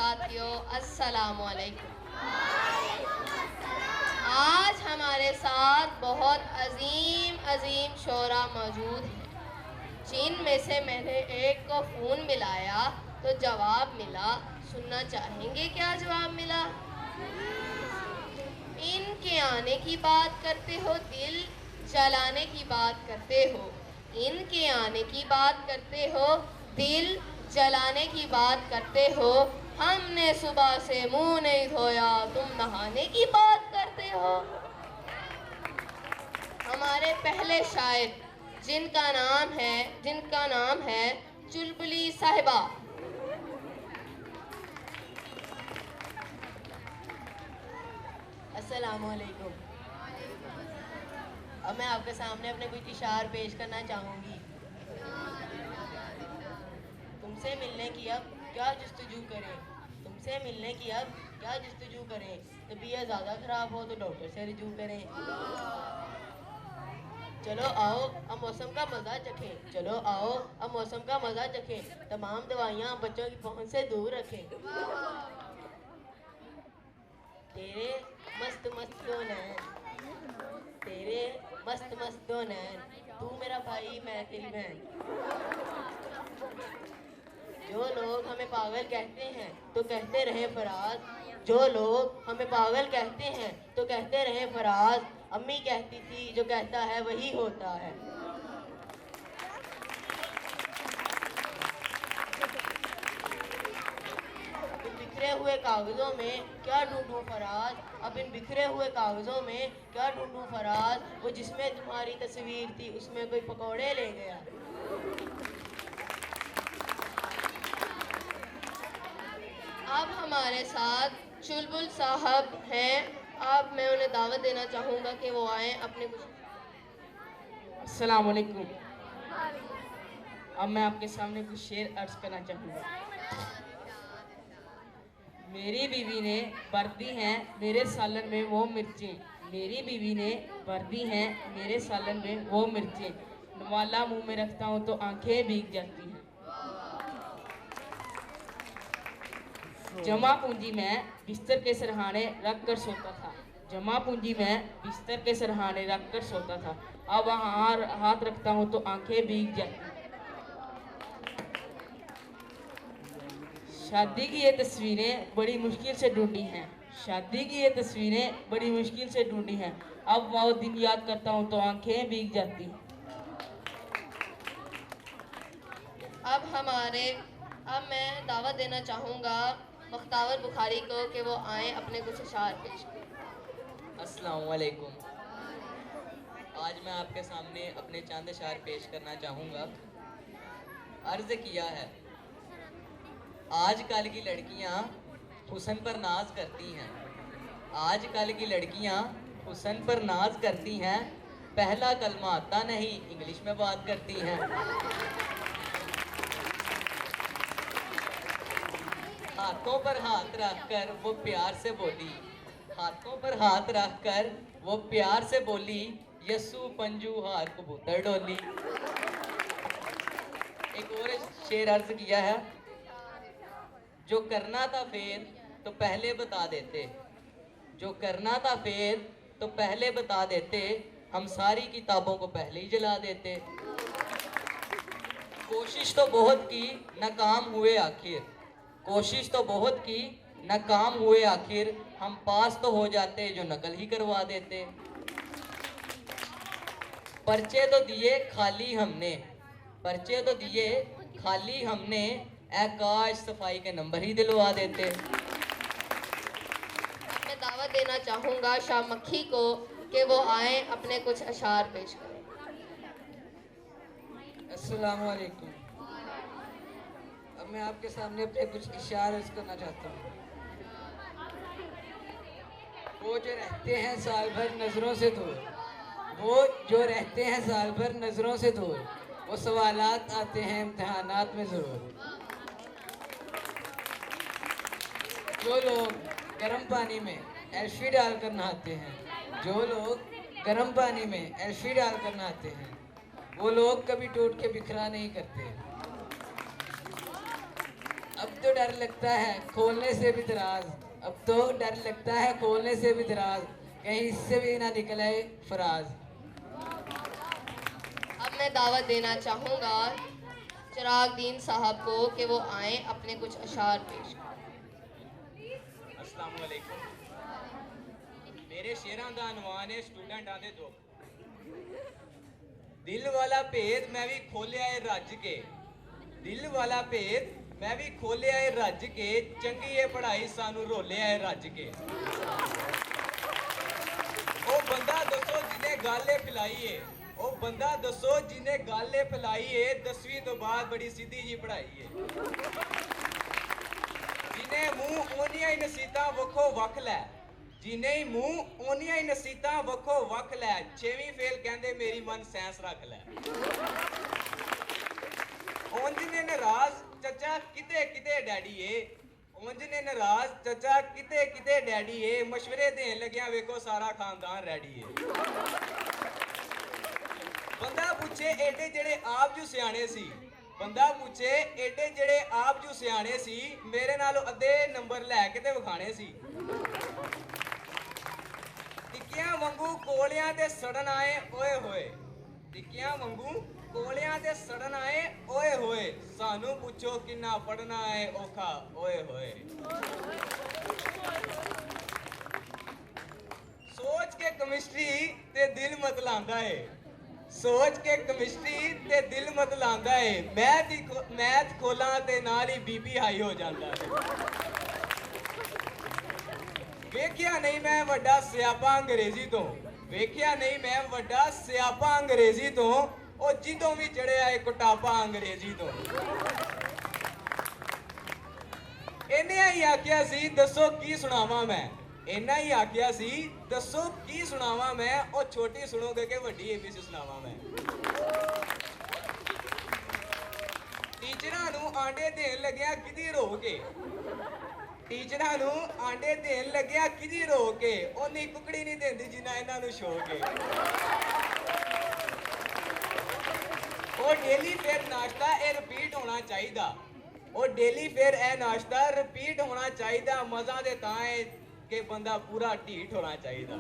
साथियों, अस्सलामु अलैकुम। आज हमारे साथ बहुत अजीम शोरा मौजूद हैं, जिनमें से मैंने एक को फ़ोन मिलाया तो जवाब मिला। सुनना चाहेंगे क्या जवाब मिला? इनके आने की बात करते हो, दिल जलाने की बात करते हो। इनके आने की बात करते हो, दिल जलाने की बात करते हो। हमने सुबह से मुंह नहीं धोया, तुम नहाने की बात करते हो। हमारे पहले शायर जिनका नाम है चुलबुली साहिबा। अस्सलामुअलैकुम। अब मैं आपके सामने अपने कुछ इशार पेश करना चाहूँगी। तुमसे मिलने की अब क्या जस्तजू करें, तुमसे मिलने की अब क्या जस्तजू करें। तबीयत ज़्यादा ख़राब हो तो डॉक्टर से रुजू करें। चलो आओ अब मौसम का मज़ा चखें, चलो आओ अब मौसम का मज़ा चखें। तमाम दवाइयाँ बच्चों की पहुँच से दूर रखें। तेरे मस्त मस्त दो नैन, तेरे मस्त मस्त दो नैन, तू मेरा भाई मैं तेरी बहन। जो लोग हमें पागल कहते हैं तो कहते रहे फराज, जो लोग हमें पागल कहते हैं तो कहते रहे फराज। अम्मी कहती थी जो कहता है वही होता है। इन बिखरे हुए कागजों में क्या ढूंढूं फराज, अब इन बिखरे हुए कागजों में क्या ढूंढूं फराज। वो जिसमें तुम्हारी तस्वीर थी उसमें कोई पकौड़े ले गया। अब हमारे साथ चुलबुल साहब हैं। अब मैं उन्हें दावत देना चाहूँगा कि वो आएँ अपने कुछ। अस्सलाम वालेकुम। अब मैं आपके सामने कुछ शेर अर्ज करना चाहूँगा। मेरी बीवी ने भर दी हैं मेरे सालन में वो मिर्चें, मेरी बीवी ने भर दी हैं मेरे सालन में वो मिर्चें। नवाला मुंह में रखता हूँ तो आंखें भीग जाती हैं। जमा पूंजी में बिस्तर के सरहाने रख कर सोता था, जमा पूंजी में बिस्तर के सरहाने रख कर सोता था। अब वहाँ हाथ रखता हूँ तो आंखें भीग जाती। शादी की ये तस्वीरें बड़ी मुश्किल से ढूंढी हैं, शादी की ये तस्वीरें बड़ी मुश्किल से ढूंढी हैं। अब वो दिन याद करता हूँ तो आंखें भीग जाती। अब मैं दावत देना चाहूँगा मुख्तार बुखारी को कि वो आए अपने कुछ अशार पेश करें। अस्सलाम वालेकुम। आज मैं आपके सामने अपने चंद अशार पेश करना चाहूँगा। अर्ज़ किया है, आजकल की लड़कियाँ हुस्न पर नाज करती हैं, आजकल की लड़कियाँ हुस्न पर नाज करती हैं। पहला कलमा आता नहीं इंग्लिश में बात करती हैं। हाथों पर हाथ रखकर वो प्यार से बोली, हाथों पर हाथ रखकर वो प्यार से बोली, यस्सू पंजू हार कबूतर डोली। एक और शेर अर्ज किया है, जो करना था फेर तो पहले बता देते, जो करना था फेर तो पहले बता देते, हम सारी किताबों को पहले ही जला देते। कोशिश तो बहुत की नाकाम हुए आखिर, कोशिश तो बहुत की नाकाम हुए आखिर, हम पास तो हो जाते जो नकल ही करवा देते। पर्चे तो दिए खाली हमने, पर्चे तो दिए खाली हमने, ए काश सफाई के नंबर ही दिलवा देते। मैं दावत देना चाहूँगा शाह मक्खी को कि वो आए अपने कुछ अशार पेश करें। अस्सलाम वालेकुम। अब मैं आपके सामने अपने कुछ इशारे अर्ज करना चाहता हूँ। वो जो रहते हैं साल भर नज़रों से दूर, वो जो रहते हैं साल भर नज़रों से दूर, वो सवालात आते हैं इम्तिहानात में ज़रूर। जो लोग गर्म पानी में एल्फी डालकर नहाते हैं, जो लोग गर्म पानी में एल्फी डालकर नहाते हैं, वो लोग कभी टूट के बिखरा नहीं करते। अब तो डर लगता है खोलने से भी दराज, अब तो डर लगता है खोलने से भी दराज, कहीं इससे भी ना निकले फराज। अब मैं दावत देना चाहूँगा चिराग दीन साहब को कि वो आए अपने कुछ अशार पेश करें। अस्सलाम वालेकुम। मेरे शेरां दा अनवान है स्टूडेंटां दे दुख। दिल वाला भेद मैं भी खोलिया है रज के, दिल वाला भेद मैं भी खोलिया है रज के, चंगी है पढ़ाई सानू रोलिया है रज के। ओ बंदा दसो जिन्हें गाले फैलाई है, ओ बंदा दसो जिन्हें गाले फैलाई है, 10वीं तो बाद बड़ी सीधी जी पढ़ाई है। जिन्हें मुंह ओनियां ही नसीतां वखो वख लै, जिन्हें ही मुंह ओनियां ही नसीतां वखो वख लै, 6वीं फेल कहंदे मेरी मन साइंस रख लै। ਉਂਝ ਨੇ ਨਾਰਾਜ਼ ਚੱਚਾ ਕਿਤੇ ਕਿਤੇ ਡੈਡੀ ਏ, ਉਂਝ ਨੇ ਨਾਰਾਜ਼ ਚੱਚਾ ਕਿਤੇ ਕਿਤੇ ਡੈਡੀ ਏ, ਮਸ਼ਵਰੇ ਦੇਣ ਲੱਗਿਆ ਵੇਖੋ ਸਾਰਾ ਖਾਨਦਾਨ ਰੈਡੀ ਏ। ਬੰਦਾ ਪੁੱਛੇ ਏਡੇ ਜਿਹੜੇ ਆਪ ਜੂ ਸਿਆਣੇ ਸੀ, ਬੰਦਾ ਪੁੱਛੇ ਏਡੇ ਜਿਹੜੇ ਆਪ ਜੂ ਸਿਆਣੇ ਸੀ, ਮੇਰੇ ਨਾਲੋਂ ਅੱਧੇ ਨੰਬਰ ਲੈ ਕੇ ਤੇ ਵਿਖਾਣੇ ਸੀ। ਟਿੱਕੀਆਂ ਵਾਂਗੂ ਕੋਲਿਆਂ ਤੇ ਸੜਨ ਆਏ ਓਏ ਹੋਏ, ਟਿੱਕੀਆਂ ਵਾਂਗੂ ਕੋਲਿਆਂ ਤੇ ਸੜਨ ਆਏ ਓਏ ਹੋਏ, ਸਾਨੂੰ ਪੁੱਛੋ ਕਿੰਨਾ ਪੜਨਾ ਹੈ ਔਖਾ ਓਏ ਹੋਏ। ਸੋਚ ਕੇ ਕੈਮਿਸਟਰੀ ਤੇ ਦਿਲ ਮਤਲਾਂਦਾ ਏ, ਸੋਚ ਕੇ ਕੈਮਿਸਟਰੀ ਤੇ ਦਿਲ ਮਤਲਾਂਦਾ ਏ, ਮੈਥ ਖੋਲਾਂ ਤੇ ਨਾਲ ਹੀ ਬੀਪੀ ਹਾਈ ਹੋ ਜਾਂਦਾ ਏ। ਵੇਖਿਆ ਨਹੀਂ ਮੈਂ ਵੱਡਾ ਸਿਆਪਾ ਅੰਗਰੇਜ਼ੀ ਤੋਂ, ਵੇਖਿਆ ਨਹੀਂ ਮੈਂ ਵੱਡਾ ਸਿਆਪਾ ਅੰਗਰੇਜ਼ੀ ਤੋਂ, ਉਹ ਜਿੱਦੋਂ ਵੀ ਚੜਿਆ ਏ ਕੁਟਾਪਾ ਅੰਗਰੇਜ਼ੀ ਤੋਂ। ਇਹਨੇ ਹੀ ਆਖਿਆ ਸੀ ਦੱਸੋ ਕੀ ਸੁਣਾਵਾਂ ਮੈਂ, ਇੰਨਾ ਹੀ ਆਖਿਆ ਸੀ ਦੱਸੋ ਕੀ ਸੁਣਾਵਾਂ ਮੈਂ, ਉਹ ਛੋਟੀ ਸੁਣੋਗੇ ਕਿ ਵੱਡੀ ABC ਸੁਣਾਵਾਂ ਮੈਂ। ਟੀਚਰਾਂ ਨੂੰ ਆਂਡੇ ਦੇਣ ਲੱਗਿਆ ਕਿਦੀ ਰੋ ਕੇ, ਟੀਚਰਾਂ ਨੂੰ ਆਂਡੇ ਦੇਣ ਲੱਗਿਆ ਕਿਦੀ ਰੋ ਕੇ, ਉਹਨੀ ਕੁਕੜੀ ਨਹੀਂ ਦਿੰਦੀ ਜਿੰਨਾ ਇਹਨਾਂ ਨੂੰ ਸ਼ੌਕ ਏ। ਉਹ ਡੇਲੀ ਫਿਰ ਨਾਸ਼ਤਾ ਇਹ ਰਿਪੀਟ ਹੋਣਾ ਚਾਹੀਦਾ, ਉਹ ਡੇਲੀ ਫਿਰ ਇਹ ਨਾਸ਼ਤਾ ਰਿਪੀਟ ਹੋਣਾ ਚਾਹੀਦਾ, ਮਜ਼ਾ ਦੇ ਤਾਂ ਹੈ ਕਿ ਬੰਦਾ ਪੂਰਾ ਢੀਠ ਹੋਣਾ ਚਾਹੀਦਾ।